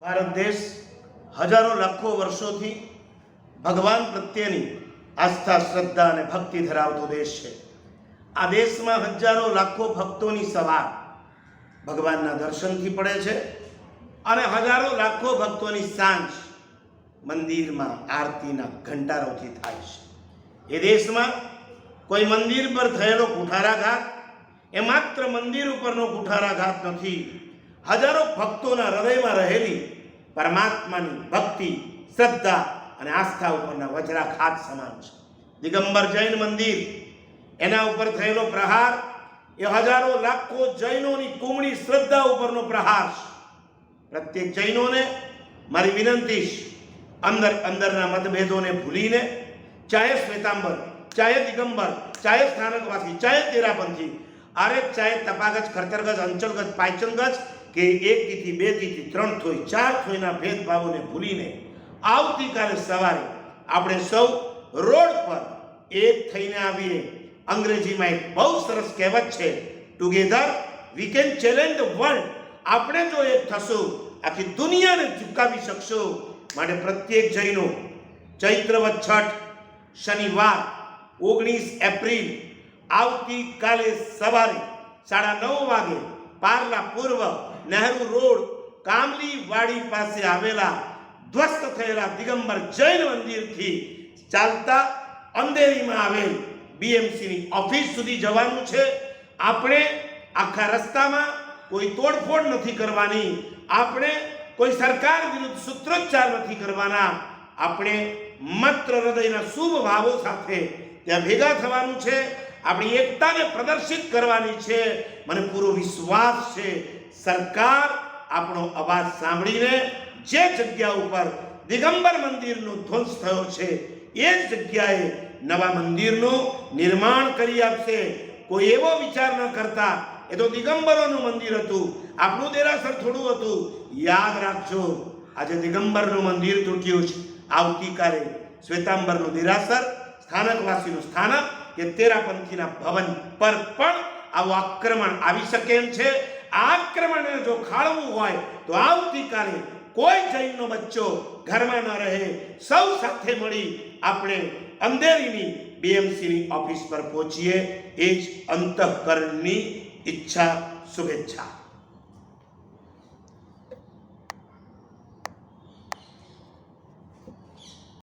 ભારત દેશ હજારો લાખો વર્ષોથી ભગવાન પ્રત્યેની આસ્થા, શ્રદ્ધા અને ભક્તિ ધરાવતો દેશ છે. આ દેશમાં હજારો લાખો ભક્તોની સવાર ભગવાનના દર્શનથી પડે છે અને હજારો લાખો ભક્તોની સાંજ મંદિરમાં આરતીના ઘંટારોથી થાય છે. એ દેશમાં કોઈ મંદિર પર થયેલો કુઠારાઘાત એ માત્ર મંદિર ઉપરનો કુઠારાઘાત નથી, હજારો ભક્તોના હૃદયમાં રહેલી પરમાત્માની ભક્તિ, શ્રદ્ધા અને આસ્થા ઉપરના વજ્રાઘાત સમાન છે. દિગંબર જૈન મંદિર, એના ઉપર થયેલો પ્રહાર એ હજારો લાખો જૈનોની કુમળી શ્રદ્ધા ઉપરનો પ્રહાર છે. પ્રત્યેક જૈનોને મારી વિનંતી છે, અંદરના મતભેદોને ભૂલીને ચાહે શ્વેતાંબર, ચાહે દિગંબર, ચાહે સ્થાનકવાસી, ચાહે તેરાપંથી, અરે ચાહે તપાગજ, ખરતરગજ, અંચલગજ, પાયચનગજ કે એક તીથી, બે તીથી, ત્રણ થોઈ, ચાર થોઈના ભેદભાવોને ભૂલીને આવતીકાલે સવારે આપણે સૌ રોડ પર એક થઈને આવીએ. અંગ્રેજીમાં એક બહુ સરસ કહેવત છે, together we can challenge the world. આપણે જો એક થશું, આખી દુનિયાને ઝુકાવી શકશું. માટે પ્રત્યેક જૈનો ચૈત્રવદ છઠ શનિવાર 19 એપ્રિલ આવતીકાલે સવારે 9:30 વાગે પાર્લા પૂર્વ નહેરુ રોડ કામલીવાડી પાસે આવેલા ધ્વસ્ત થયેલા દિગંબર જૈન મંદિરથી ચાલતા અંધેરીમાં આવેલ બીએમસીની ઓફિસ સુધી જવાનું છે. આપણે આખા રસ્તામાં કોઈ તોડફોડ નથી કરવાની, આપણે કોઈ સરકાર વિરુદ્ધ સૂત્રોચ્ચાર નથી કરવાના. આપણે માત્ર હૃદયના શુભ ભાવો સાથે ત્યાં ભેગા થવાનું છે. આપણી એકતાને પ્રદર્શિત કરવાની છે. મને પૂરો વિશ્વાસ છે સરકાર આપણો અવાજ સાંભળીને જે જગ્યા ઉપર દિગંબર મંદિરનો ધ્વંસ થયો છે એ જ જગ્યાએ નવા મંદિરનું નિર્માણ કરી આપશે. કોઈ એવો વિચાર ન કરતા એ તો દિગંબરોનું મંદિર હતું, આપણું દેરાસર થોડું હતું. યાદ રાખજો, આજે દિગંબરનું મંદિર તૂટ્યું છે, આવતીકાલે શ્વેતાંબરનું દેરાસર, સ્થાનકવાસીનું સ્થાનક કે તેરાપંથીના ભવન પર પણ આવું આક્રમણ આવી શકે એમ છે. આ આક્રમણને જો ખાળવું હોય તો આવતીકાલે કોઈ જૈનનો બચ્ચો ઘરમાં ન રહે. સૌ સાથે મળી આપણે અંધેરીની બીએમસીની ઓફિસ પર પહોંચીએ. એ જ અંતઃકરણની ઈચ્છા, શુભેચ્છા.